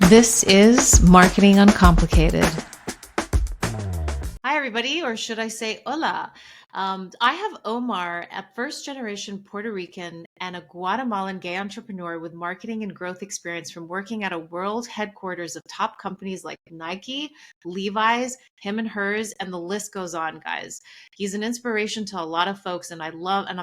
This is Marketing Uncomplicated. Hi, everybody, or should I say hola? I have Omar, a first-generation Puerto Rican and a Guatemalan gay entrepreneur with marketing and growth experience from working at a world headquarters of top companies like Nike, Levi's, him and hers, and the list goes on, guys. He's an inspiration to a lot of folks, and I'm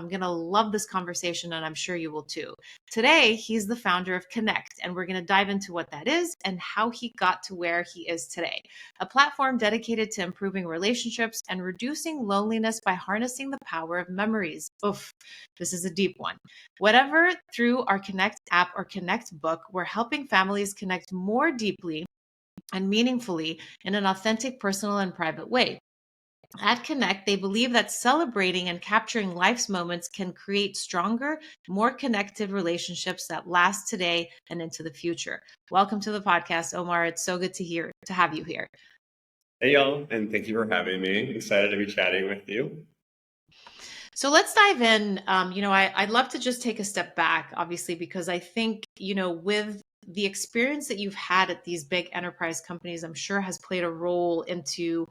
going to love this conversation, and I'm sure you will too. Today, he's the founder of Kinnect, and we're going to dive into what that is and how he got to where he is today. A platform dedicated to improving relationships and reducing loneliness by harnessing the power of memories. Oof, this is a deep one. Whatever, through our Kinnect app or Kinnect book, we're helping families connect more deeply and meaningfully in an authentic, personal, and private way. At Kinnect, they believe that celebrating and capturing life's moments can create stronger, more connected relationships that last today and into the future. Welcome to the podcast, Omar. It's so good to have you here. Hey, y'all, and thank you for having me. Excited to be chatting with you. So let's dive in. I'd love to just take a step back, obviously, because I think, with the experience that you've had at these big enterprise companies, I'm sure has played a role into,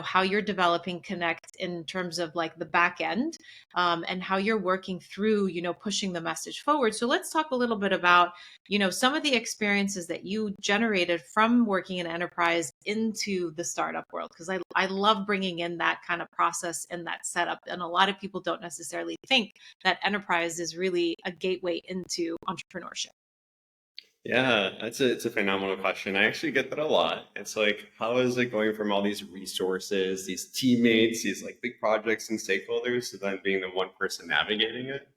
how you're developing Kinnect in terms of like the back end, and how you're working through, pushing the message forward. So let's talk a little bit about, some of the experiences that you generated from working in enterprise into the startup world, because I love bringing in that kind of process and that setup. And a lot of people don't necessarily think that enterprise is really a gateway into entrepreneurship. Yeah, it's a phenomenal question. I actually get that a lot. It's like, how is it going from all these resources, these teammates, these like big projects and stakeholders, to then being the one person navigating it?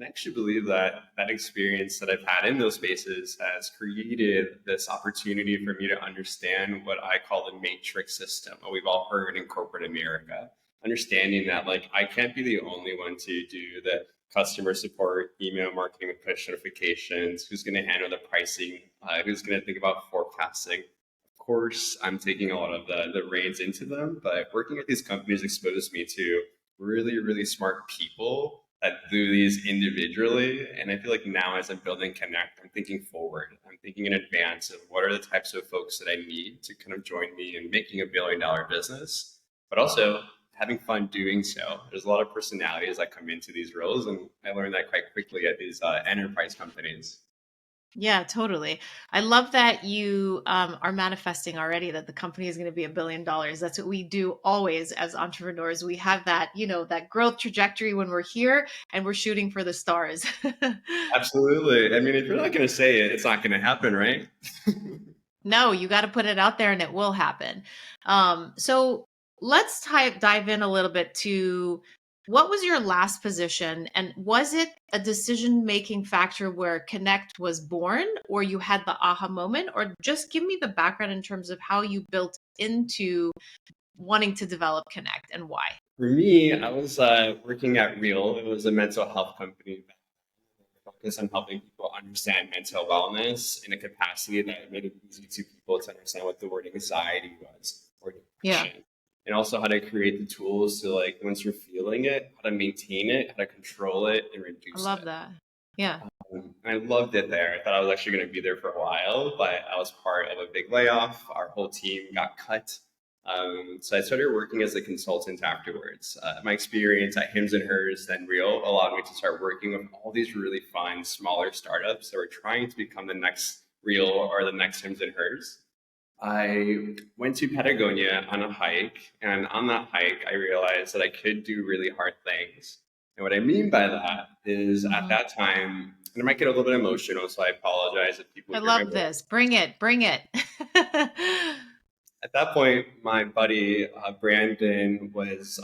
I actually believe that that experience that I've had in those spaces has created this opportunity for me to understand what I call the matrix system, what we've all heard in corporate America. Understanding that like I can't be the only one to do the customer support, email marketing with push notifications, who's going to handle the pricing, who's going to think about forecasting. Of course, I'm taking a lot of the reins into them, but working at these companies exposed me to really, really smart people that do these individually. And I feel like now as I'm building Kinnect, I'm thinking forward. I'm thinking in advance of what are the types of folks that I need to kind of join me in making $1 billion business, but also having fun doing so. There's a lot of personalities that come into these roles, and I learned that quite quickly at these enterprise companies. Yeah, totally. I love that you are manifesting already that the company is going to be $1 billion. That's what we do always as entrepreneurs. We have that, that growth trajectory when we're here and we're shooting for the stars. Absolutely. I mean, if you're not going to say it, it's not going to happen, right? No, you got to put it out there and it will happen. So let's dive in a little bit to what was your last position, and was it a decision-making factor where Kinnect was born, or you had the aha moment, or just give me the background in terms of how you built into wanting to develop Kinnect and why. For me, I was working at Real. It was a mental health company that focused on helping people understand mental wellness in a capacity that made it easy to people to understand what the word anxiety was or depression. Yeah, And also how to create the tools to like once you're feeling it, how to maintain it, how to control it and I reduce love it. that. Yeah. I loved it there. I thought I was actually going to be there for a while, but I was part of a big layoff. Our whole team got cut. So I started working as a consultant afterwards. My experience at Hims and Hers, then Real, allowed me to start working with all these really fun, smaller startups that were trying to become the next Real or the next Hims and Hers. I went to Patagonia on a hike, and on that hike, I realized that I could do really hard things. And what I mean by that is at Mhm. that time, and I might get a little bit emotional, so I apologize if people I hear my love voice. this. Bring it. Bring it. At that point, my buddy Brandon was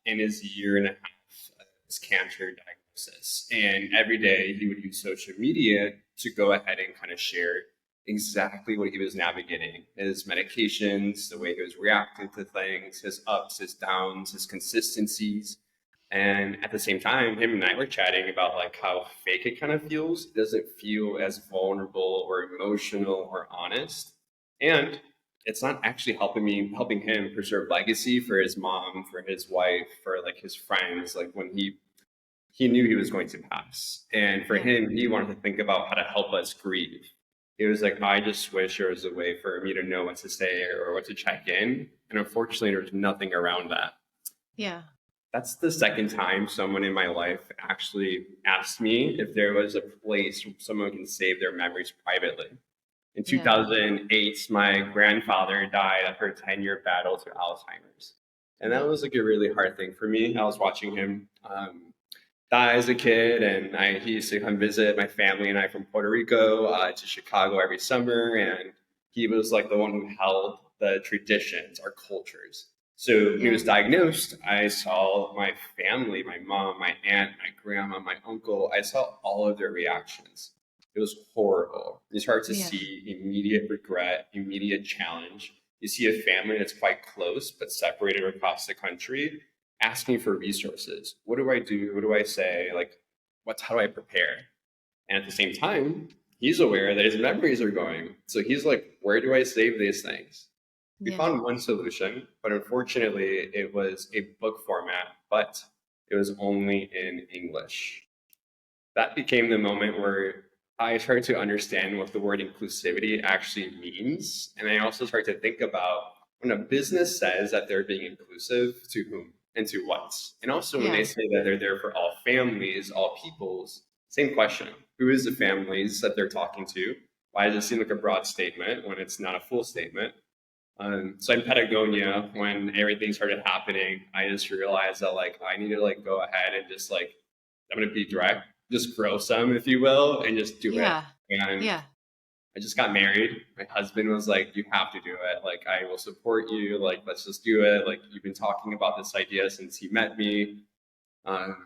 in his year and a half of his cancer diagnosis, and every day he would use social media to go ahead and kind of share exactly what he was navigating: his medications, the way he was reacting to things, his ups, his downs, his consistencies. And at the same time, him and I were chatting about like how fake it kind of feels. It doesn't feel as vulnerable or emotional or honest. And it's not actually helping him preserve legacy for his mom, for his wife, for like his friends, like when he knew he was going to pass. And for Yeah. him, he wanted to think about how to help us grieve. it was like I just wish there was a way for me to know what to say or what to check in. And unfortunately, there's nothing around that. Yeah. That's the second time someone in my life actually asked me if there was a place where someone can save their memories privately. In Yeah. 2008, my grandfather died after a 10-year battle to Alzheimer's. And that Yeah. was like a really hard thing for me. I was watching him die as a kid, and he used to come visit my family and I from Puerto Rico to Chicago every summer. And he was like the one who held the traditions, our cultures. So when he was Yeah. diagnosed, I saw my family, my mom, my aunt, my grandma, my uncle, I saw all of their reactions. It was horrible. You start to Yeah. see immediate regret, immediate challenge. You see a family that's quite close but separated across the country asking for resources. What do I do? What do I say? Like, how do I prepare? And at the same time, he's aware that his memories are going. So he's like, where do I save these things? We Yeah. found one solution, but unfortunately, it was a book format, but it was only in English. That became the moment where I started to understand what the word inclusivity actually means. And I also started to think about when a business says that they're being inclusive, to whom and to what. And also when they Yeah. say that they're there for all families, all peoples, same question. Who is the families that they're talking to? Why does it seem like a broad statement when it's not a full statement? So in Patagonia, when everything started happening, I just realized that like I need to like go ahead and just like I'm gonna be direct, just grow some, if you will, and just do it. Yeah. And Yeah. I just got married. My husband was like, "You have to do it. Like I will support you. Like let's just do it. Like you've been talking about this idea since you met me." But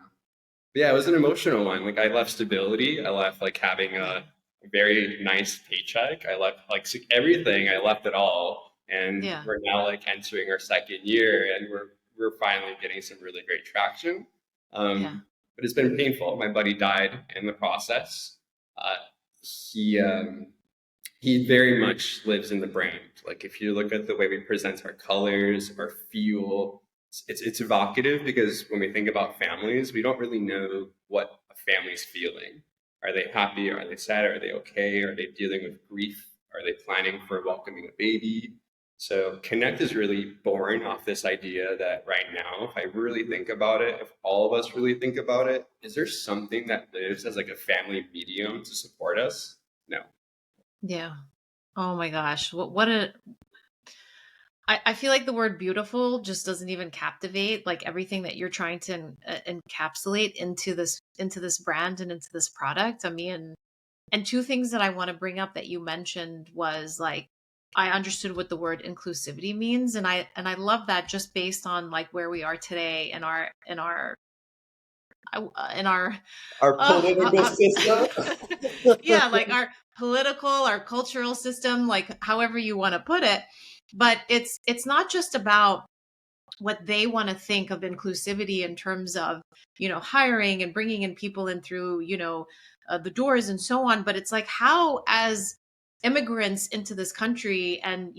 yeah, it was an emotional one. Like I left stability. I left like having Yeah. a very nice paycheck. I left like everything. I left it all, and Yeah. we're now like entering our second year, and we're finally getting some really great traction. Yeah. But it's been painful. My buddy died in the process. Uh, he he very much lives in the brand. Like if you look at the way we present our colors, our feel, it's evocative because when we think about families, we don't really know what a family's feeling. Are they happy? Are they sad? Are they okay? Are they dealing with grief? Are they planning for welcoming a baby? So Kinnect is really born off this idea that right now, if I really think about it, if all of us really think about it, is there something that lives as like a family medium to support us? No. Yeah. Oh my gosh. What a I feel like the word beautiful just doesn't even captivate like everything that you're trying to encapsulate into this brand and into this product. I mean, and two things that I want to bring up that you mentioned was like I understood what the word inclusivity means, and I love that just based on like where we are today in our Our political uh, system. yeah, like our political, our cultural system, like however you want to put it. But it's not just about what they want to think of inclusivity in terms of hiring and bringing in people in through the doors and so on, but it's like how as immigrants into this country, and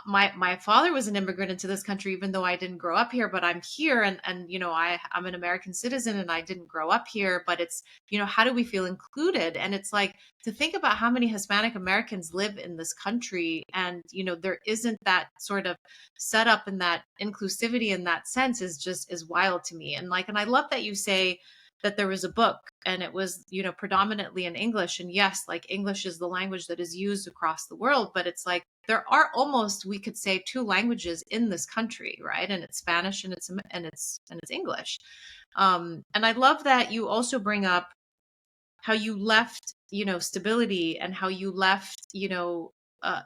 my father was an immigrant into this country even though I didn't grow up here, but I'm here, and I'm an American citizen and I didn't grow up here, but it's how do we feel included? And it's like to think about how many Hispanic Americans live in this country, and there isn't that sort of set up, and that inclusivity in that sense is wild to me. And I love that you say that there was a book and it was predominantly in English, and yes, like English is the language that is used across the world, but it's like there are almost, we could say, two languages in this country, right? And it's Spanish and it's English. And I love that you also bring up how you left stability, and how you left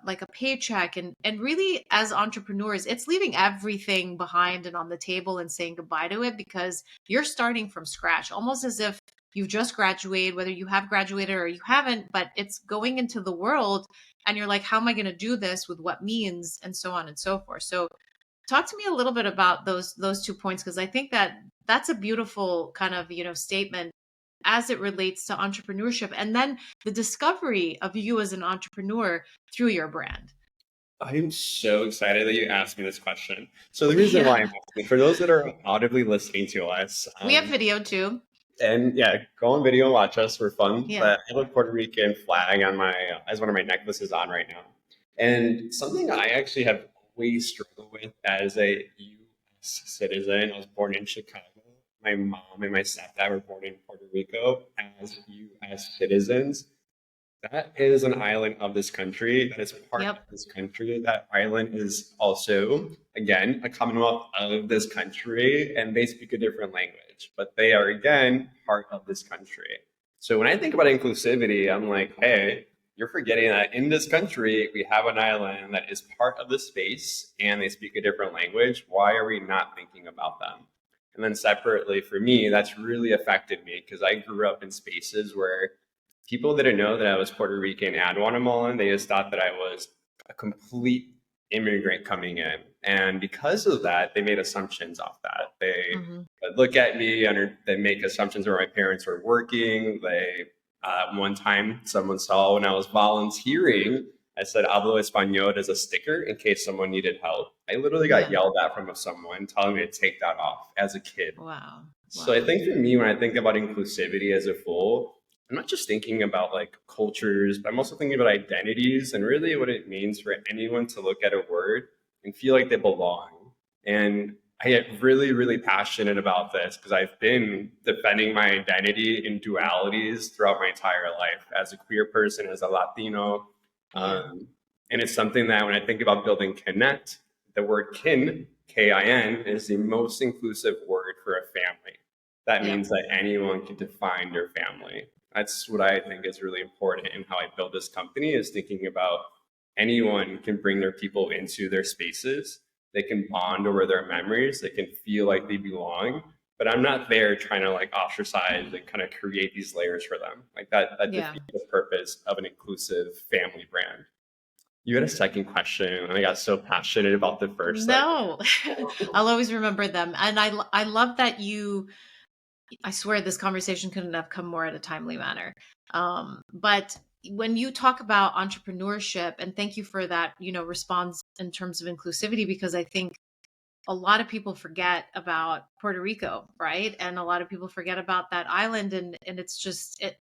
like a paycheck, and really as entrepreneurs it's leaving everything behind and on the table and saying goodbye to it, because you're starting from scratch, almost as if you've just graduated, whether you have graduated or you haven't, but it's going into the world, and you're like, how am I going to do this with what means, and so on and so forth. So talk to me a little bit about those 2 points, because I think that that's a beautiful kind of statement as it relates to entrepreneurship, and then the discovery of you as an entrepreneur through your brand. I'm so excited that you asked me this question. So the reason why I'm Yeah. asking, for those that are audibly listening to us, We have video too. And yeah, go on video and watch us for fun. Yeah. But I have a Puerto Rican flag on my as one of my necklaces on right now. And something I actually have always struggled with as a U.S. citizen. I was born in Chicago. My mom and my stepdad were born in Puerto Rico as U.S. citizens. That is an island of this country. That is part of Yep. this country. That island is also, again, a commonwealth of this country, and they speak a different language, but they are, again, part of this country. So when I think about inclusivity, I'm like, hey, you're forgetting that in this country, we have an island that is part of the space and they speak a different language. Why are we not thinking about them? And then separately, for me, that's really affected me because I grew up in spaces where people didn't know that I was Puerto Rican and Guatemalan. They just thought that I was a complete immigrant coming in. And because of that, they made assumptions off that. They Hmm. look at me and they make assumptions where my parents were working. One time someone saw when I was volunteering, I said hablo español as a sticker in case someone needed help. I literally got Yeah. yelled at from someone telling me to take that off as a kid. Wow. So I Wow. think for me, when I think about inclusivity as a whole, I'm not just thinking about like cultures, but I'm also thinking about identities and really what it means for anyone to look at a word and feel like they belong. And I get really, really passionate about this because I've been defending my identity in dualities throughout my entire life as a queer person, as a Latino. Yeah. Um, and it's something that when I think about building Kinnect, the word kin, KIN, is the most inclusive word for a family. That Yep. means that anyone can define their family. That's what I think is really important in how I build this company is thinking about anyone can bring their people into their spaces. They can bond over their memories. They can feel like they belong. But I'm not there trying to like ostracize and kind of create these layers for them. Like that Yeah. defeats the purpose of an inclusive family brand. You had a second question, and I got so passionate about the first. That No, I'll always remember them. And I love that I swear this conversation couldn't have come more at a timely manner. But when you talk about entrepreneurship, and thank you for that, response in terms of inclusivity, because I think a lot of people forget about Puerto Rico, right? And a lot of people forget about that island, and it's just it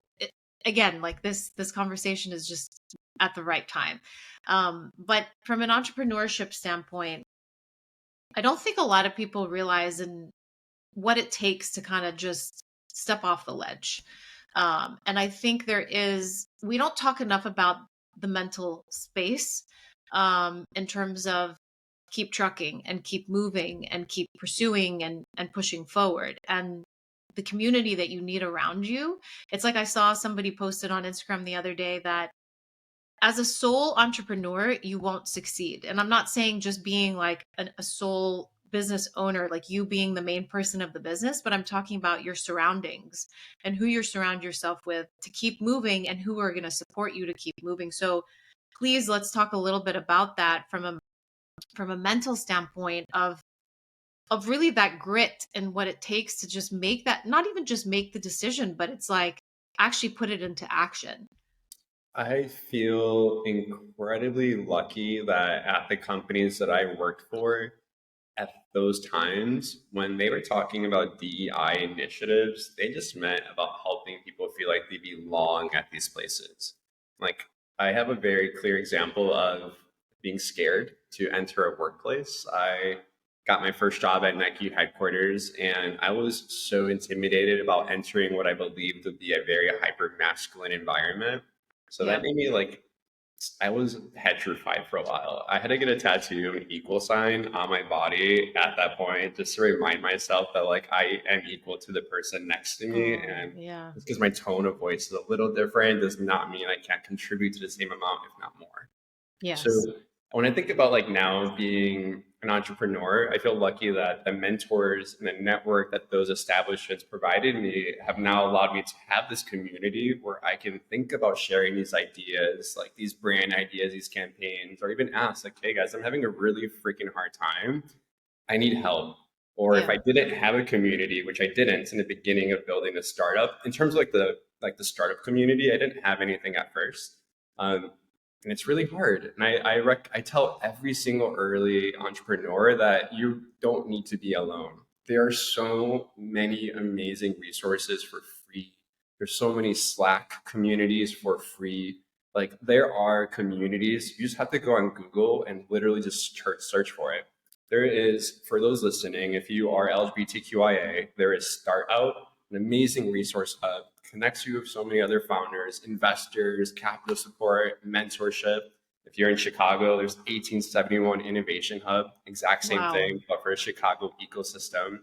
again, like this conversation is just at the right time. But from an entrepreneurship standpoint, I don't think a lot of people realize and what it takes to kind of just step off the ledge. And I think we don't talk enough about the mental space in terms of keep trucking and keep moving and keep pursuing and pushing forward. And the community that you need around you. It's like I saw somebody posted on Instagram the other day that as a sole entrepreneur, you won't succeed. And I'm not saying just being like a sole business owner, like you being the main person of the business, but I'm talking about your surroundings and who you surround yourself with to keep moving and who are going to support you to keep moving. So please let's talk a little bit about that from a mental standpoint of really that grit and what it takes to just make that, not even just make the decision, but it's like actually put it into action. I feel incredibly lucky that at the companies that I worked for, at those times when they were talking about DEI initiatives, they just meant about helping people feel like they belong at these places. Like, I have a very clear example of being scared to enter a workplace. I got my first job at Nike headquarters, and I was so intimidated about entering what I believed would be a very hyper masculine environment. So that Yep. made me like I was petrified for a while. I had to get a tattoo of an equal sign on my body at that point just to remind myself that like I am equal to the person next to me. Oh, And yeah. just because my tone of voice is a little different does not mean I can't contribute to the same amount, if not more. So Yes. when I think about like now being an entrepreneur, I feel lucky that the mentors and the network that those establishments provided me have now allowed me to have this community where I can think about sharing these ideas, like these brand ideas, these campaigns, or even ask like, hey guys, I'm having a really freaking hard time. I need help. Or if Yeah. I didn't have a community, which I didn't in the beginning of building a startup, in terms of like the startup community, I didn't have anything at first. Um, and it's really hard. And I tell every single early entrepreneur that you don't need to be alone. there are so many amazing resources for free. There's so many Slack communities for free. Like there are communities, you just have to go on Google and literally just search for it. There is, for those listening, if you are LGBTQIA, there is Start Out, an amazing resource hub, connects you with so many other founders, investors, capital support, mentorship. If you're in Chicago, there's 1871 Innovation Hub, exact same Wow. thing, but for a Chicago ecosystem.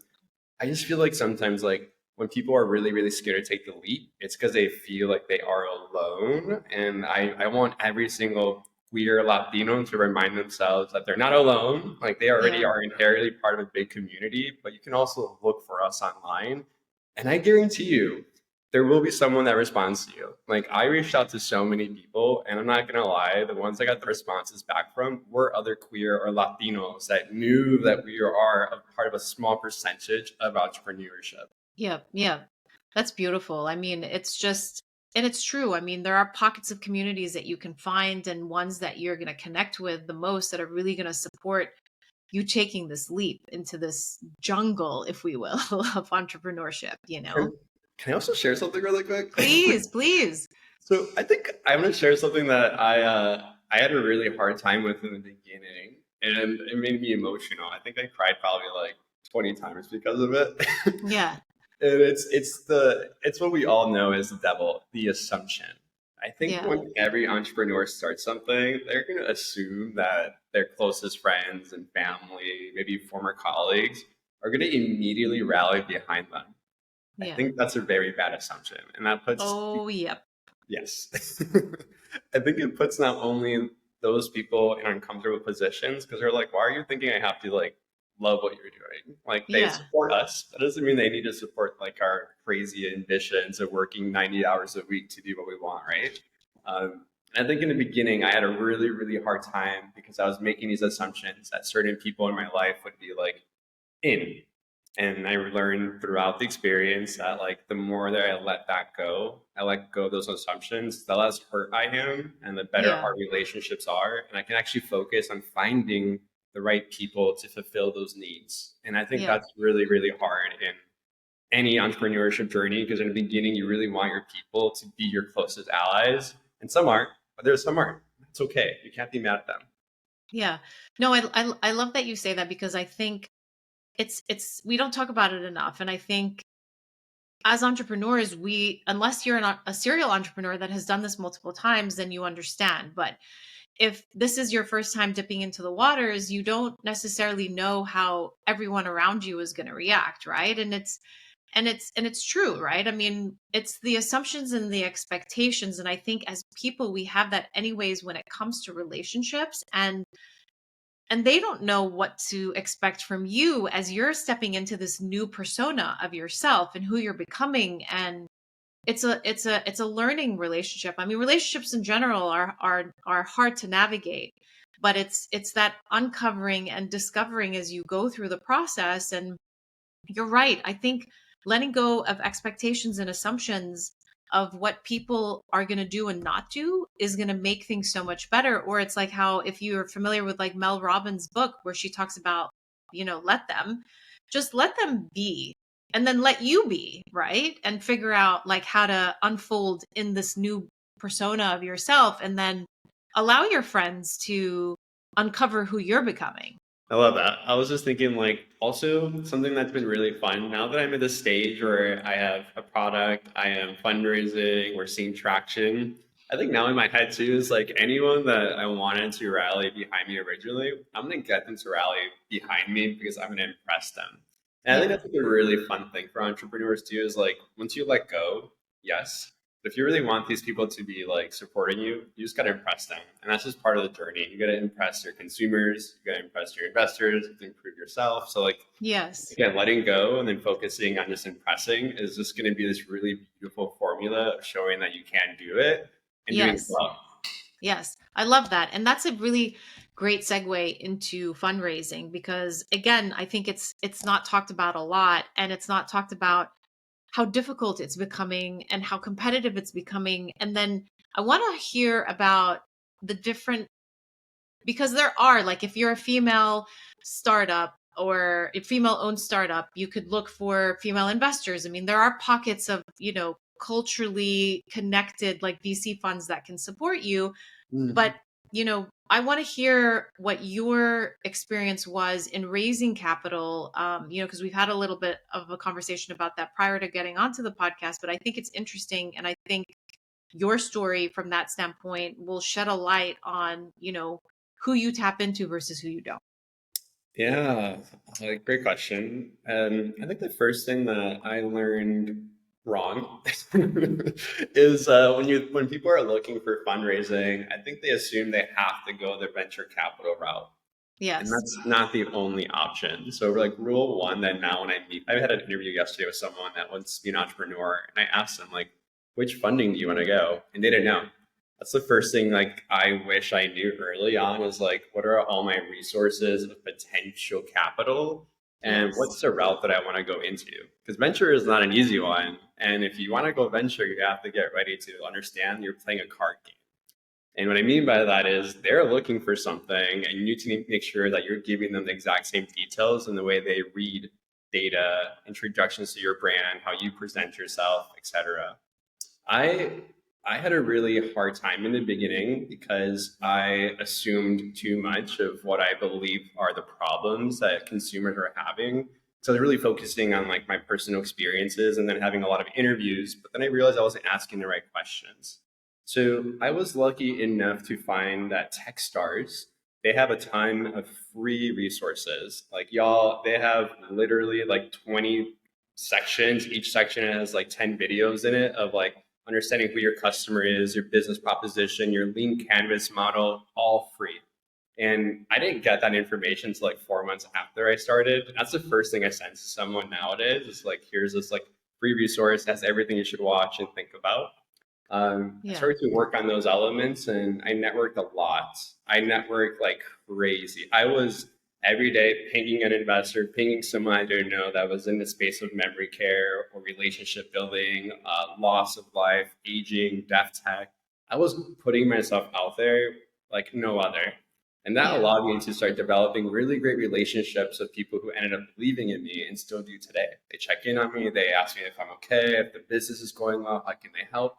I just feel like sometimes, like when people are really, really scared to take the leap, it's because they feel like they are alone. And I want every single queer Latino to remind themselves that they're not alone. Like they already Yeah. are inherently part of a big community, but you can also look for us online. And I guarantee you, there will be someone that responds to you. Like I reached out to so many people, and I'm not gonna lie, the ones I got the responses back from were other queer or Latinos that knew that we are a part of a small percentage of entrepreneurship. Yeah. Yeah. That's beautiful. I mean, it's just, and it's true. I mean, there are pockets of communities that you can find and ones that you're going to connect with the most that are really going to support you taking this leap into this jungle, if we will, of entrepreneurship, you know? And can I also share something really quick? Please, please. So I think I'm gonna share something that I had a really hard time with in the beginning, and it made me emotional. I think I cried probably like 20 times because of it. Yeah. And it's what we all know as the devil, the assumption. I think Yeah. when every entrepreneur starts something, they're going to assume that their closest friends and family, maybe former colleagues, are going to immediately rally behind them. I Yeah. think that's a very bad assumption, and that puts Oh, yep. yes, I think it puts not only those people in uncomfortable positions because they're like, why are you thinking I have to like love what you're doing? Like they Yeah. support us. That doesn't mean they need to support like our crazy ambitions of working 90 hours a week to do what we want, right? And I think in the beginning, I had a really, really hard time because I was making these assumptions that certain people in my life would be like in. And I learned throughout the experience that like the more that I let that go, I let go of those assumptions, the less hurt I am and the better Yeah. our relationships are. And I can actually focus on finding the right people to fulfill those needs. And I think Yeah. that's really, really hard in any entrepreneurship journey because in the beginning you really want your people to be your closest allies. And some aren't, but there's some aren't. It's okay. You can't be mad at them. Yeah. No, I love that you say that because I think it's we don't talk about it enough. And I think as entrepreneurs, we unless you're a serial entrepreneur that has done this multiple times, then you understand. But if this is your first time dipping into the waters, you don't necessarily know how everyone around you is going to react, right? And it's true, right? I mean, it's the assumptions and the expectations, and I think as people we have that anyways when it comes to relationships, and they don't know what to expect from you as you're stepping into this new persona of yourself and who you're becoming. And it's a learning relationship. I mean, relationships in general are hard to navigate, but it's that uncovering and discovering as you go through the process. And you're right. I think letting go of expectations and assumptions of what people are going to do and not do is going to make things so much better. Or it's like how, if you're familiar with like Mel Robbins' book, where she talks about, let them, just let them be, and then let you be, right? And figure out like how to unfold in this new persona of yourself, and then allow your friends to uncover who you're becoming. I love that. I was just thinking, like, also something that's been really fun now that I'm at this stage where I have a product, I am fundraising, we're seeing traction. I think now in my head too is like anyone that I wanted to rally behind me originally, I'm gonna get them to rally behind me because I'm gonna impress them. And I think Yeah. that's like a really fun thing for entrepreneurs too, is like once you let go, yes, if you really want these people to be like supporting you, you just got to impress them. And that's just part of the journey. You got to impress your consumers, you got to impress your investors, to improve yourself. So, like, Yes. again, letting go and then focusing on just impressing is just going to be this really beautiful formula of showing that you can do it and doing it Yes. well. Yes, I love that. And that's a really great segue into fundraising because again, I think it's not talked about a lot, and it's not talked about how difficult it's becoming and how competitive it's becoming. And then I want to hear about the different, because there are, like, if you're a female startup, or a female owned startup, you could look for female investors. I mean, there are pockets of, culturally connected like VC funds that can support you. But, I want to hear what your experience was in raising capital, because we've had a little bit of a conversation about that prior to getting onto the podcast. But I think it's interesting. And I think your story from that standpoint will shed a light on, who you tap into versus who you don't. Yeah, great question. I think the first thing that I learned wrong is when people are looking for fundraising, I think they assume they have to go the venture capital route. And Yes. that's not the only option. So like rule one, that now when I had an interview yesterday with someone that wants to be an entrepreneur, and I asked them like, which funding do you want to go? And they didn't know. That's the first thing like I wish I knew early on was like, what are all my resources of potential capital? And Yes. what's the route that I want to go into? Because venture is not an easy one. And if you want to go venture, you have to get ready to understand you're playing a card game. And what I mean by that is they're looking for something, and you need to make sure that you're giving them the exact same details in the way they read data, introductions to your brand, how you present yourself, etc. I I had a really hard time in the beginning because I assumed too much of what I believe are the problems that consumers are having. So I was really focusing on like my personal experiences and then having a lot of interviews, but then I realized I wasn't asking the right questions. So I was lucky enough to find that Techstars, they have a ton of free resources. Like y'all, they have literally like 20 sections. Each section has like 10 videos in it of like understanding who your customer is, your business proposition, your lean canvas model, all free. And I didn't get that information until like 4 months after I started. That's the first thing I send to someone nowadays is like, here's this like free resource. That's everything you should watch and think about. I Yeah. started to work on those elements and I networked a lot. I networked like crazy. I was every day pinging an investor, pinging someone I didn't know that was in the space of memory care or relationship building, loss of life, aging, death tech. I was putting myself out there like no other. And that Yeah. allowed me to start developing really great relationships with people who ended up believing in me and still do today. They check in on me, they ask me if I'm okay, if the business is going well, how can they help?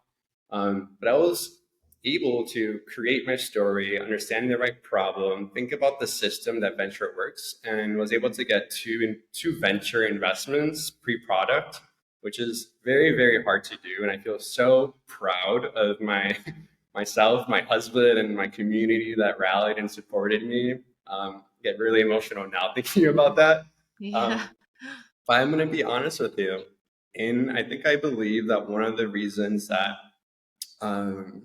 But I was able to create my story, understanding the right problem, think about the system that venture works, and was able to get two venture investments pre-product, which is very, very hard to do. And I feel so proud of myself, my husband, and my community that rallied and supported me. Get really emotional now thinking about that. Yeah. Um, but I'm going to be honest with you. And I think I believe that one of the reasons that um,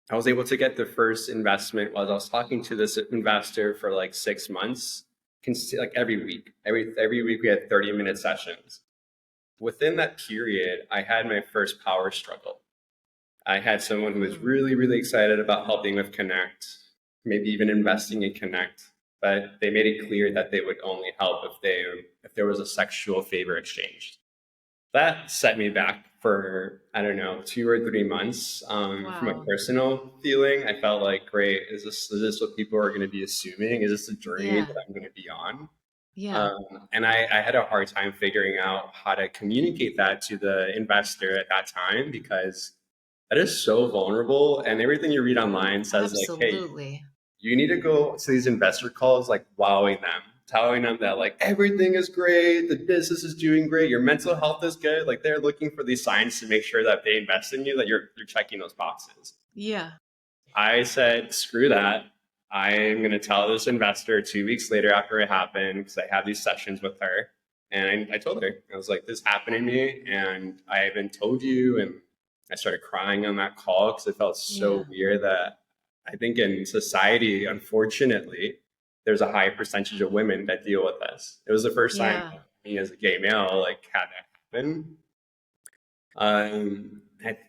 I was able to get the first investment was I was talking to this investor for like 6 months, like every week. Every week we had 30-minute sessions. Within that period, I had my first power struggle. I had someone who was Mm. really, really excited about helping with Kinnect, maybe even investing in Kinnect, but they made it clear that they would only help if there was a sexual favor exchanged. That set me back for I don't know 2 or 3 months. From a Wow. personal feeling, I felt like, great, is this what people are going to be assuming? Is this the journey Yeah. that I'm going to be on? Yeah. And I had a hard time figuring out how to communicate that to the investor at that time because that is so vulnerable, and everything you read online says like, hey, Absolutely. you need to go to these investor calls, like wowing them, telling them that like everything is great, the business is doing great, your mental health is good. Like they're looking for these signs to make sure that they invest in you, that you're checking those boxes. Yeah. I said, screw that. I'm going to tell this investor 2 weeks later after it happened because I have these sessions with her. And I told her, I was like, this happened to me and I haven't told you. And I started crying on that call because it felt so Yeah. weird that I think in society, unfortunately, there's a high percentage of women that deal with this. It was the first time Yeah. me as a gay male like had that happen. And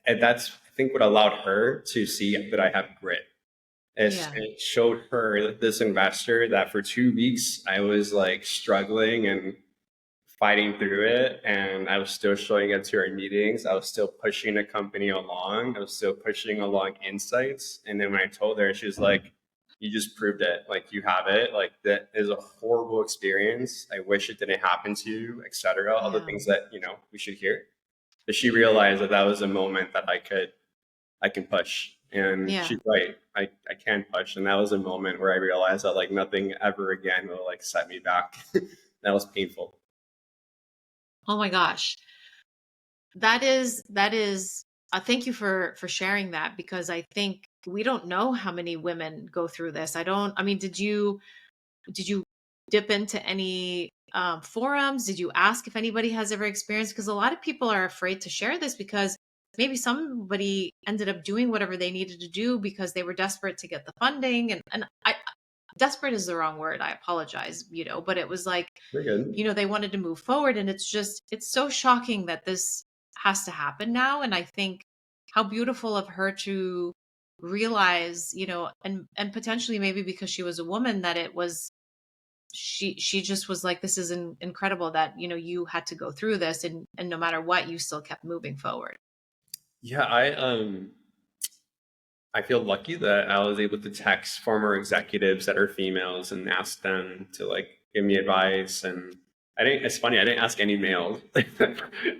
that's I think what allowed her to see that I have grit. Yeah. It showed her, this investor, that for 2 weeks I was like struggling and fighting through it, and I was still showing up to our meetings. I was still pushing the company along. I was still pushing along insights. And then when I told her, she was like, you just proved it. Like you have it. Like that is a horrible experience. I wish it didn't happen to you, etc. All the Yeah. things that, we should hear. But she realized that that was a moment that I can push. And Yeah. she's right. I can push. And that was a moment where I realized that like nothing ever again will like set me back. That was painful. Oh my gosh. That is thank you for sharing that, because I think we don't know how many women go through this. I mean, did you dip into any forums? Did you ask if anybody has ever experienced? Because a lot of people are afraid to share this because maybe somebody ended up doing whatever they needed to do because they were desperate to get the funding. And desperate is the wrong word. I apologize, but it was like, We're good. they wanted to move forward. And it's so shocking that this has to happen now. And I think how beautiful of her to realize, and potentially maybe because she was a woman, that it was she just was like, this is incredible that you had to go through this, and no matter what, you still kept moving forward. Yeah, I feel lucky that I was able to text former executives that are females and ask them to like give me advice. And it's funny, I didn't ask any males.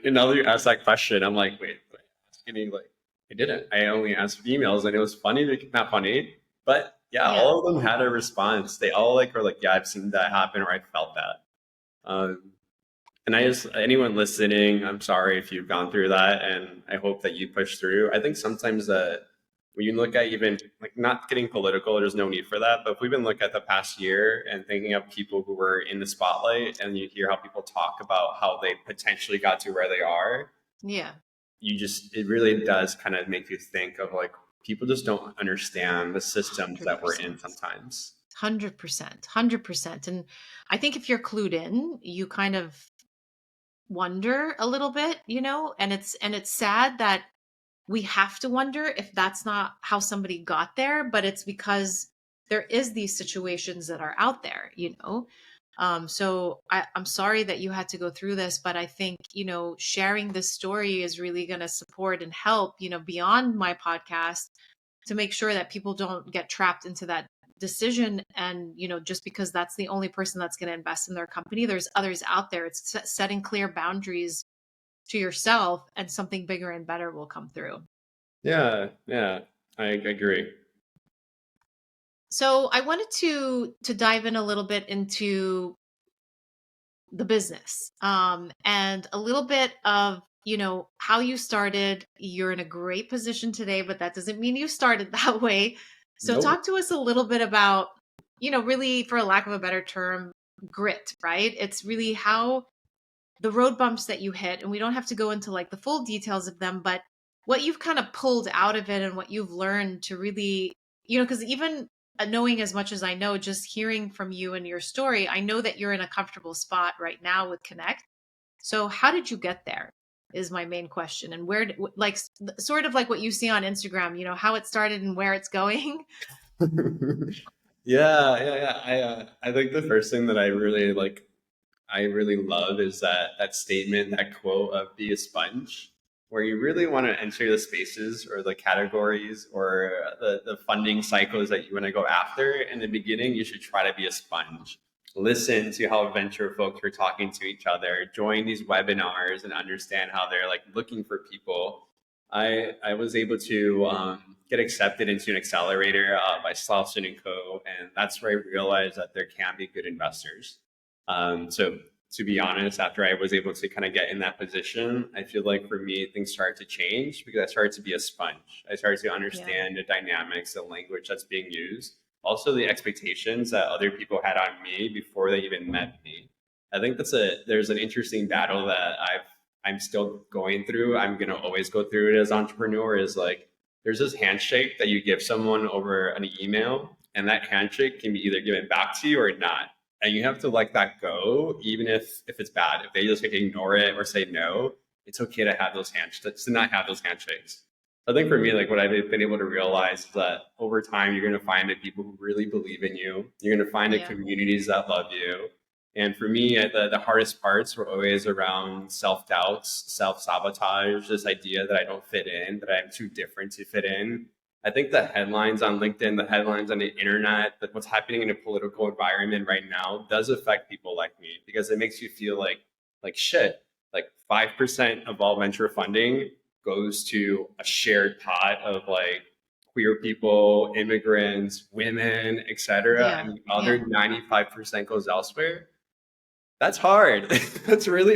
And now that you asked that question, I'm like, wait, like, I didn't. I only asked females, and it was funny, not funny, but yeah, Yeah. all of them had a response. They all like were like, yeah, I've seen that happen, or I felt that. Um, and I just, anyone listening, I'm sorry if you've gone through that, and I hope that you push through. I think sometimes when you look at even like not getting political, there's no need for that. But if we even look at the past year and thinking of people who were in the spotlight, and you hear how people talk about how they potentially got to where they are, Yeah. it really does kind of make you think of like people just don't understand the systems that we're in 100%. sometimes. 100%. 100%. And I think if you're clued in, you kind of wonder a little bit, and it's sad that we have to wonder if that's not how somebody got there, but it's because there is these situations that are out there. So I'm sorry that you had to go through this, but I think, sharing this story is really going to support and help, beyond my podcast, to make sure that people don't get trapped into that decision. And, just because that's the only person that's going to invest in their company, there's others out there. It's setting clear boundaries to yourself, and something bigger and better will come through. Yeah, yeah, I agree. So I wanted to dive in a little bit into the business, and a little bit of how you started. You're in a great position today, but that doesn't mean you started that way. So Nope. talk to us a little bit about, really, for a lack of a better term, grit, right? It's really how the road bumps that you hit, and we don't have to go into like the full details of them, but what you've kind of pulled out of it and what you've learned to really, because even knowing as much as I know, just hearing from you and your story, I know that you're in a comfortable spot right now with Kinnect. So how did you get there is my main question. And like, sort of like what you see on Instagram, how it started and where it's going. Yeah, yeah, yeah. I think the first thing that I really love is that statement, that quote of "be a sponge," where you really want to enter the spaces or the categories or the funding cycles that you want to go after. In the beginning, you should try to be a sponge. Listen to how venture folks are talking to each other. Join these webinars and understand how they're like looking for people. I was able to get accepted into an accelerator by Slauson and Co. And that's where I realized that there can be good investors. So to be honest, after I was able to kind of get in that position, I feel like for me, things started to change because I started to be a sponge. I started to Yeah. understand the dynamics, the language that's being used, also the expectations that other people had on me before they even met me. I think there's an interesting battle that I'm still going through. I'm gonna always go through it as entrepreneur. Is like there's this handshake that you give someone over an email, and that handshake can be either given back to you or not, and you have to let that go, even if it's bad. If they just like ignore it or say no, it's okay to have those handshakes, to not have those handshakes. I think for me, like what I've been able to realize is that over time, you're going to find the people who really believe in you. You're going to find the Yeah. communities that love you. And for me, the hardest parts were always around self doubts, self sabotage, this idea that I don't fit in, that I'm too different to fit in. I think the headlines on LinkedIn, the headlines on the internet, that what's happening in a political environment right now does affect people like me, because it makes you feel like shit. Like 5% of all venture funding goes to a shared pot of like queer people, immigrants, women, etc., Yeah. and the other Yeah. 95% goes elsewhere. That's hard. That's really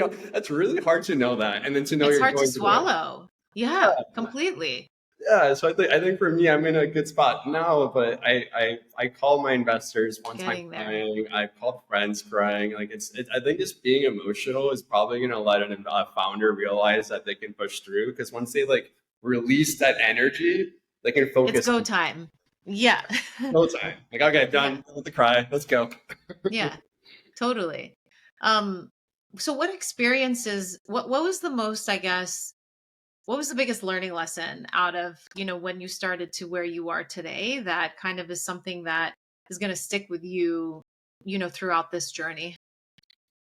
hard to know that, and then to know It's you're hard to going through it. swallow. Yeah, completely. Yeah, so I think for me, I'm in a good spot now. But I call my investors one time Getting there. crying. I called friends crying. Like I think just being emotional is probably gonna let a founder realize that they can push through, because once they like release that energy, they can It's focus go on time. Yeah. no time. Like, okay, Yeah. done with the cry. Let's go. Yeah. Totally. Um, so what experiences, what was the most, I guess, what was the biggest learning lesson out of, when you started to where you are today that kind of is something that is going to stick with you, throughout this journey?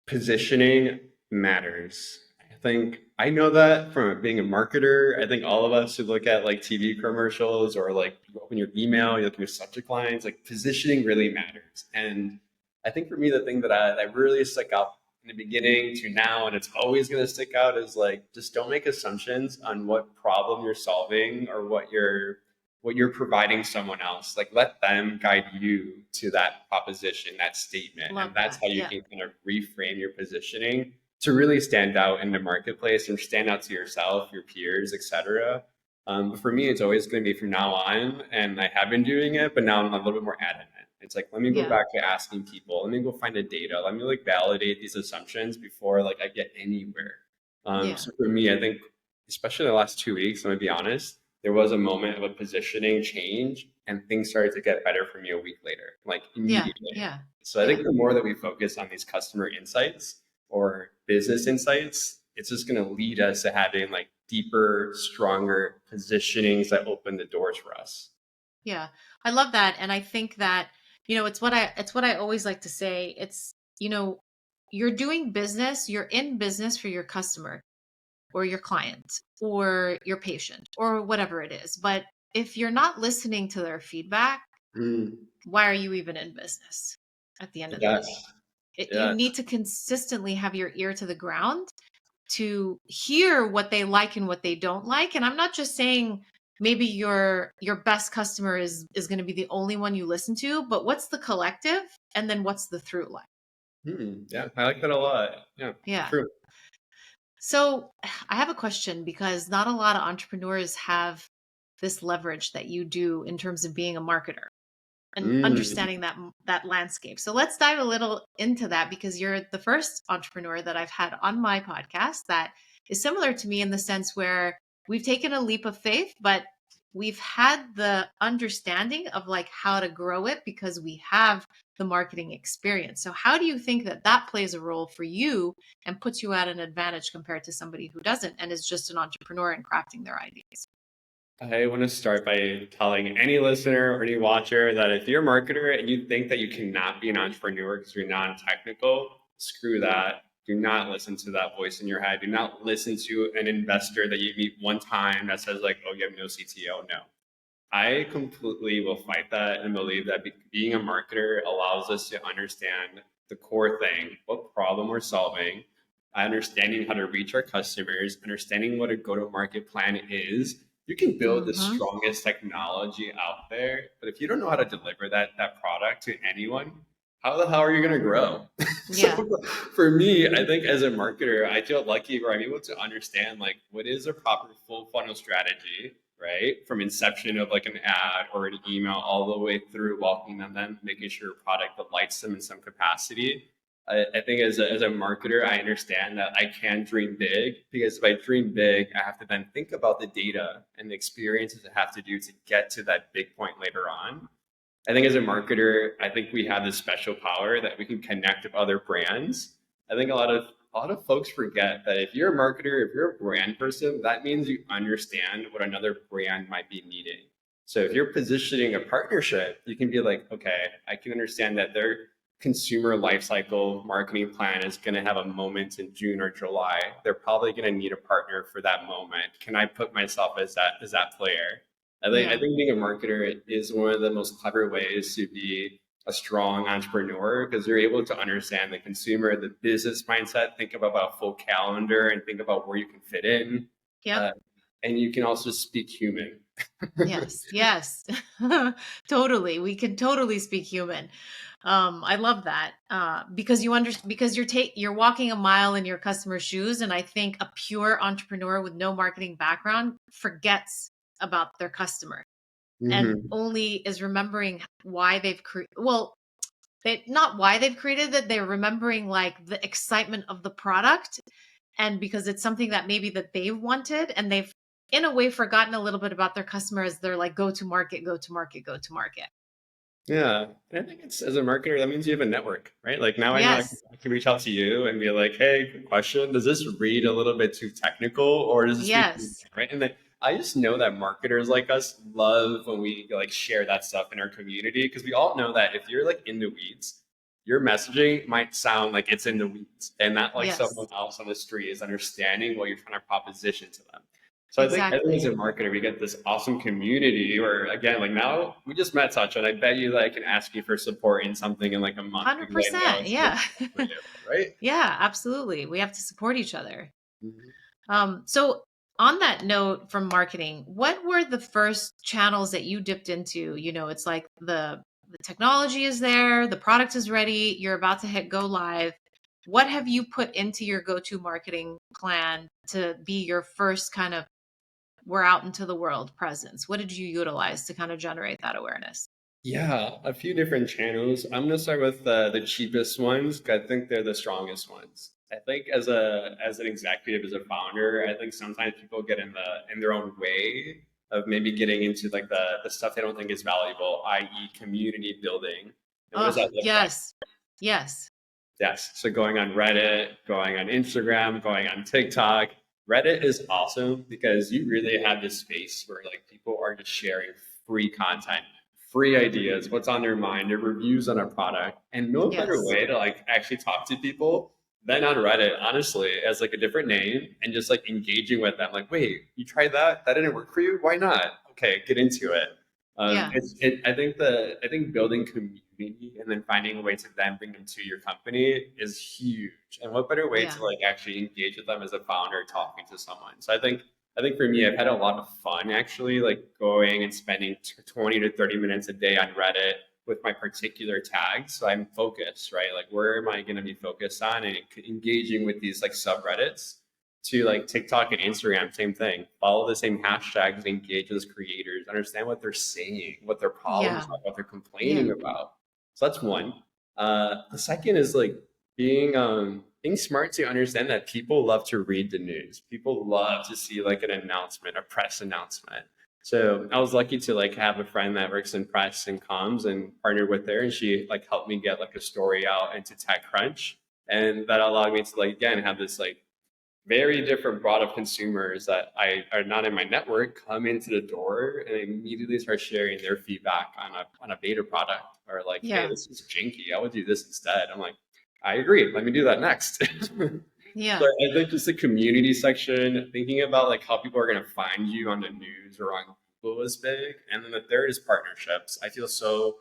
Positioning matters. I think I know that from being a marketer. I think all of us who look at like TV commercials, or like you open your email, you look at your subject lines, like positioning really matters. And I think for me, the thing that really stuck out in the beginning to now, and it's always going to stick out, is like just don't make assumptions on what problem you're solving or what you're providing someone else. Like let them guide you to that proposition, that statement. And Love that's that. how you Yeah. can kind of reframe your positioning to really stand out in the marketplace and stand out to yourself, your peers, etc. For me, it's always going to be from now on, and I have been doing it, but now I'm a little bit more adamant. It's like, let me go Yeah. back to asking people. Let me go find the data. Let me like validate these assumptions before like I get anywhere. Yeah. So for me, I think, especially the last 2 weeks, I'm gonna be honest, there was a moment of a positioning change, and things started to get better for me a week later, like Yeah. immediately. Yeah. So I Yeah. think the more that we focus on these customer insights or business insights, it's just going to lead us to having like deeper, stronger positionings that open the doors for us. Yeah. I love that. And I think that, it's what I always like to say. It's, you're doing business, you're in business for your customer or your client or your patient or whatever it is. But if you're not listening to their feedback, Mm, why are you even in business at the end of the yes, day? You yes. need to consistently have your ear to the ground to hear what they like and what they don't like. And I'm not just saying maybe your best customer is going to be the only one you listen to, but what's the collective and then what's the through line? Yeah, I like that a lot. Yeah, Yeah. true. So I have a question because not a lot of entrepreneurs have this leverage that you do in terms of being a marketer and Mm, understanding that landscape. So let's dive a little into that because you're the first entrepreneur that I've had on my podcast that is similar to me in the sense where we've taken a leap of faith, but we've had the understanding of like how to grow it because we have the marketing experience. So how do you think that plays a role for you and puts you at an advantage compared to somebody who doesn't and is just an entrepreneur and crafting their ideas? I want to start by telling any listener or any watcher that if you're a marketer and you think that you cannot be an entrepreneur because you're non-technical, screw that. Do not listen to that voice in your head. Do not listen to an investor that you meet one time that says like, "Oh, you have no CTO." No, I completely will fight that and believe that being a marketer allows us to understand the core thing, what problem we're solving, understanding how to reach our customers, understanding what a go to market plan is. You can build the Mm-hmm. strongest technology out there, but if you don't know how to deliver that product to anyone, how the hell are you going to grow? So Yeah. for me, I think as a marketer, I feel lucky where I'm able to understand like what is a proper full funnel strategy, right? From inception of like an ad or an email all the way through walking them, then making sure a product delights them in some capacity. I think as a marketer, I understand that I can dream big, because if I dream big, I have to then think about the data and the experiences I have to do to get to that big point later on. I think as a marketer, I think we have this special power that we can connect with other brands. I think a lot of folks forget that if you're a marketer, if you're a brand person, that means you understand what another brand might be needing. So if you're positioning a partnership, you can be like, okay, I can understand that their consumer lifecycle marketing plan is going to have a moment in June or July. They're probably going to need a partner for that moment. Can I put myself as that player? I Yeah. think being a marketer is one of the most clever ways to be a strong entrepreneur because you're able to understand the consumer, the business mindset, think about a full calendar and think about where you can fit in. Yep. Uh, and you can also speak human. Yes. Yes. Totally. We can totally speak human. I love that. Because because you're walking a mile in your customer's shoes. And I think a pure entrepreneur with no marketing background forgets about their customer and Hmm. only is remembering why they've they not why they've created it. They're remembering like the excitement of the product, and because it's something that maybe that they've wanted, and they've in a way forgotten a little bit about their customers. They're like go to market, go to market, go to market. Yeah. And I think it's as a marketer, that means you have a network, right? Like now I know Yes. I can reach out to you and be like, hey, quick question. Does this read a little bit too technical or does this speak human, Yes. right? And then I just know that marketers like us love when we like share that stuff in our community because we all know that if you're like in the weeds, your messaging might sound like it's in the weeds and not like someone Yes. else on the street is understanding what you're trying to proposition to them. So I think as Exactly. a marketer, we get this awesome community where again, like now we just met Touch and I bet you that I can ask you for support in something in like a month because I know 100%. it's going to Yeah. be for you, right? Yeah, absolutely. We have to support each other. Mhm. So on that note from marketing, what were the first channels that you dipped into? It's like the technology is there, the product is ready, you're about to hit go live. What have you put into your go-to marketing plan to be your first kind of we're out into the world presence? What did you utilize to kind of generate that awareness? Yeah, a few different channels. I'm gonna start with the cheapest ones 'cause I think they're the strongest ones. I think as an executive, as a founder, I think sometimes people get in their own way of maybe getting into like the stuff they don't think is valuable, i.e., community building. And what does Oh, that look like? yes. Yes. Yes. So going on Reddit, going on Instagram, going on TikTok. Reddit is awesome because you really have this space where like people are just sharing free content, free ideas, what's on their mind, their reviews on a product. And no better Yes. way to like actually talk to people than on Reddit, honestly, as like a different name and just like engaging with them. Like, wait, you tried that? That didn't work for you? Why not? Okay, get into it. Yeah. I think building community and then finding a way to then bring them to your company is huge. And what better way Yeah. to like actually engage with them as a founder talking to someone? So I think for me, I've had a lot of fun actually, like going and spending 20 to 30 minutes a day on Reddit with my particular tags. So I'm focused, right? Like where am I going to be focused on and engaging with these like subreddits to like TikTok and Instagram, same thing. Follow the same hashtags and engage with creators, understand what they're saying, what their problems Yeah. are, what they're Yeah. complaining about. So that's one. The second is like being smart to understand that people love to read the news. People love to see like an announcement, a press announcement. So I was lucky to like have a friend that works in press and comms and partnered with her, and she like helped me get like a story out into TechCrunch, and that allowed me to like again have this like very different broad of consumers that I are not in my network come into the door and immediately start sharing their feedback on a beta product or like, hey, Yeah. this is janky. I would do this instead. I'm like, I agree. Let me do that next. So Yeah. I think just the community section, thinking about like how people are going to find you on the news or on Google is big. And then the third is partnerships. I feel so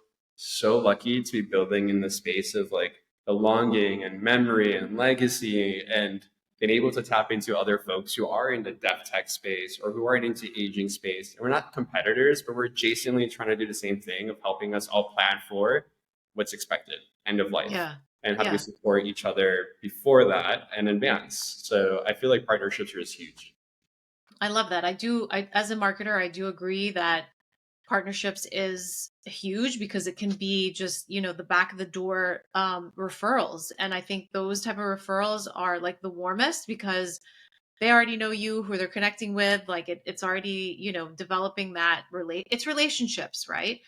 lucky to be building in the space of like belonging and memory and legacy and been able to tap into other folks who are in the dev tech space or who are into aging space. And we're not competitors, but we're adjacently trying to do the same thing of helping us all plan for what's expected, end of life. Yeah. And how do we Yeah. support each other before that and advance? So I feel like partnerships are just huge. I love that. As a marketer, I do agree that partnerships is huge because it can be just, the back of the door referrals. And I think those type of referrals are like the warmest because they already know you, who they're connecting with. Like it's already, developing it's relationships, right?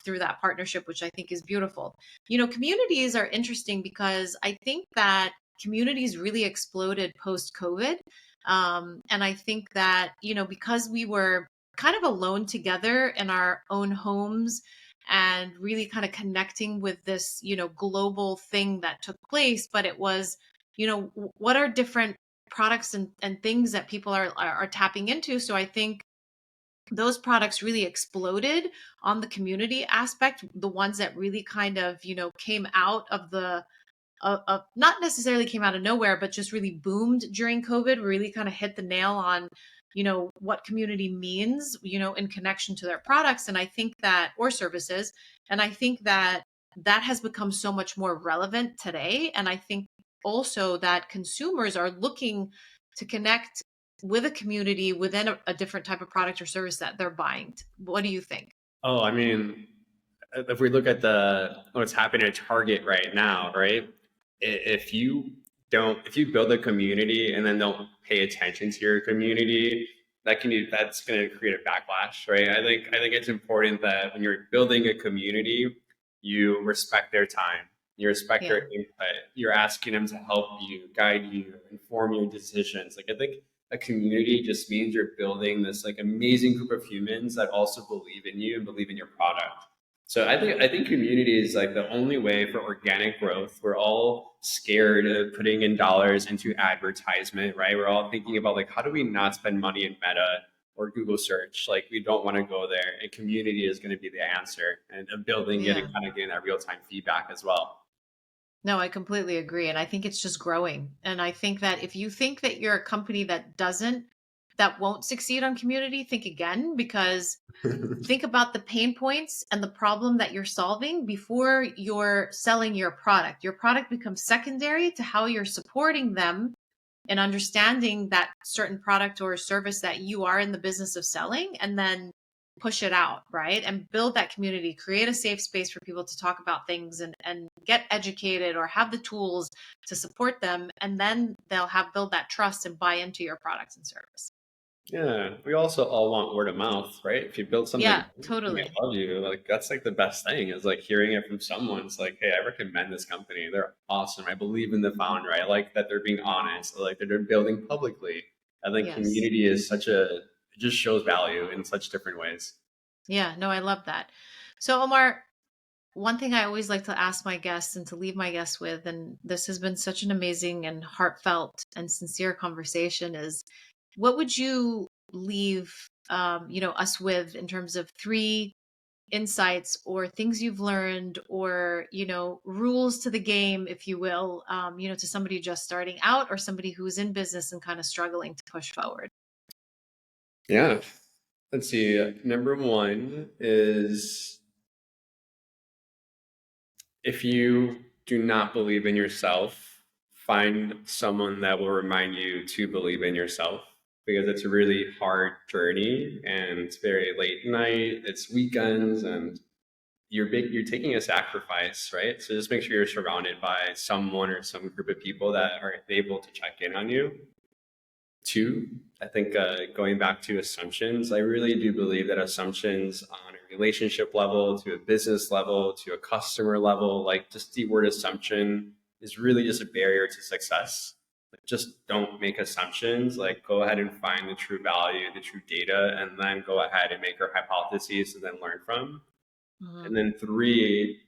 Through that partnership, which I think is beautiful. Communities are interesting because I think that communities really exploded post COVID. And I think that, because we were kind of alone together in our own homes and really kind of connecting with this, global thing that took place, but it was, what are different products and things that people are tapping into. So I think those products really exploded on the community aspect, the ones that really kind of, came out of the not necessarily came out of nowhere, but just really boomed during COVID, really kind of hit the nail on, what community means, in connection to their products. And I think that, or services. And I think that that has become so much more relevant today. And I think also that consumers are looking to connect with a community within a different type of product or service that they're buying. What do you think? Oh, I mean, if we look at what's happening at Target right now, right? If you build a community and then don't pay attention to your community, that's going to create a backlash, right? I think it's important that when you're building a community, you respect their time, you respect Yeah. their input, you're asking them to help you, guide you, inform your decisions. Like I think a community just means you're building this like amazing group of humans that also believe in you and believe in your product. So I think community is like the only way for organic growth. We're all scared of putting in dollars into advertisement, right? We're all thinking about like how do we not spend money in Meta or Google search? Like we don't want to go there. And community is going to be the answer, and building it Yeah. and kind of getting that real time feedback as well. No, I completely agree. And I think it's just growing. And I think that if you think that you're a company that won't succeed on community, think again, because think about the pain points and the problem that you're solving before you're selling your product. Your product becomes secondary to how you're supporting them and understanding that certain product or service that you are in the business of selling, and then push it out, right? And build that community, create a safe space for people to talk about things and get educated or have the tools to support them. And then they'll have build that trust and buy into your products and service. Yeah, we also all want word of mouth, right? If you build something Yeah, and they totally. love you, like that's like the best thing is like hearing it from someone. It's like, hey, I recommend this company. They're awesome. I believe in the founder. I like that they're being honest. I like that they're building publicly. I think Yes. community is it just shows value in such different ways. Yeah, no, I love that. So, Omar, one thing I always like to ask my guests and to leave my guests with, and this has been such an amazing and heartfelt and sincere conversation, is what would you leave us with in terms of three insights or things you've learned or rules to the game, if you will, to somebody just starting out or somebody who's in business and kind of struggling to push forward? Yeah. Let's see. Number one is if you do not believe in yourself, find someone that will remind you to believe in yourself because it's a really hard journey and it's very late night, it's weekends, and you're taking a sacrifice, right? So just make sure you're surrounded by someone or some group of people that are able to check in on you. Two, I think going back to assumptions, I really do believe that assumptions on a relationship level, to a business level, to a customer level, like just the word assumption is really just a barrier to success. Like just don't make assumptions. Like go ahead and find the true value, the true data, and then go ahead and make your hypotheses and then learn from. Mhm. And then three,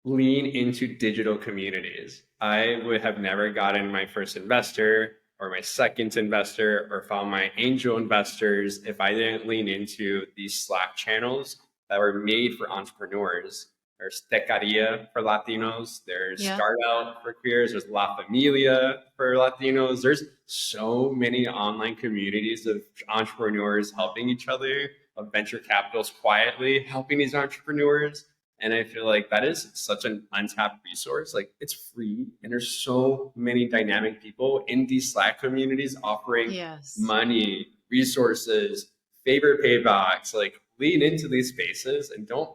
lean into digital communities. I would have never gotten my first investor or my second investor or found my angel investors if I didn't lean into these Slack channels that were made for entrepreneurs. There's Tecaria for Latinos, there's Yeah. Start Out for queers, there's La Familia for Latinos. There's so many online communities of entrepreneurs helping each other, of venture capitals quietly helping these entrepreneurs. And I feel like that is such an untapped resource. Like it's free, and there's so many dynamic people in these Slack communities offering Yes. money, resources, favor paybacks. Like lean into these spaces and don't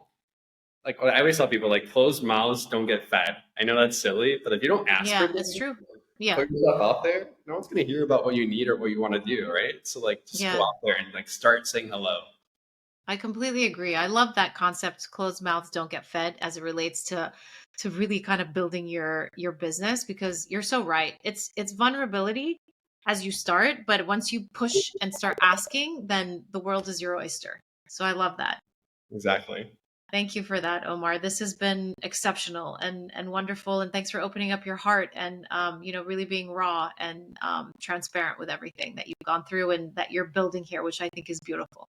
like. I always tell people like closed mouths don't get fed. I know that's silly, but if you don't ask for Yeah, it's things, true. Yeah. put yourself out there, no one's gonna hear about what you need or what you want to do, right? So like just go Yeah. out there and like start saying hello. I completely agree. I love that concept, closed mouths don't get fed, as it relates to really kind of building your business, because you're so right. It's vulnerability as you start, but once you push and start asking, then the world is your oyster. So I love that. Exactly. Thank you for that, Omar. This has been exceptional and wonderful. And thanks for opening up your heart and, really being raw and transparent with everything that you've gone through and that you're building here, which I think is beautiful.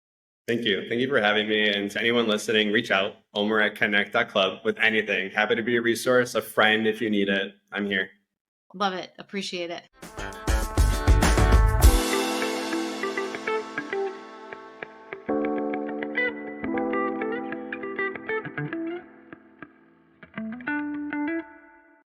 Thank you. Thank you for having me. And to anyone listening, reach out, Omar at Kinnect.club with anything. Happy to be a resource, a friend if you need it. I'm here. Love it. Appreciate it.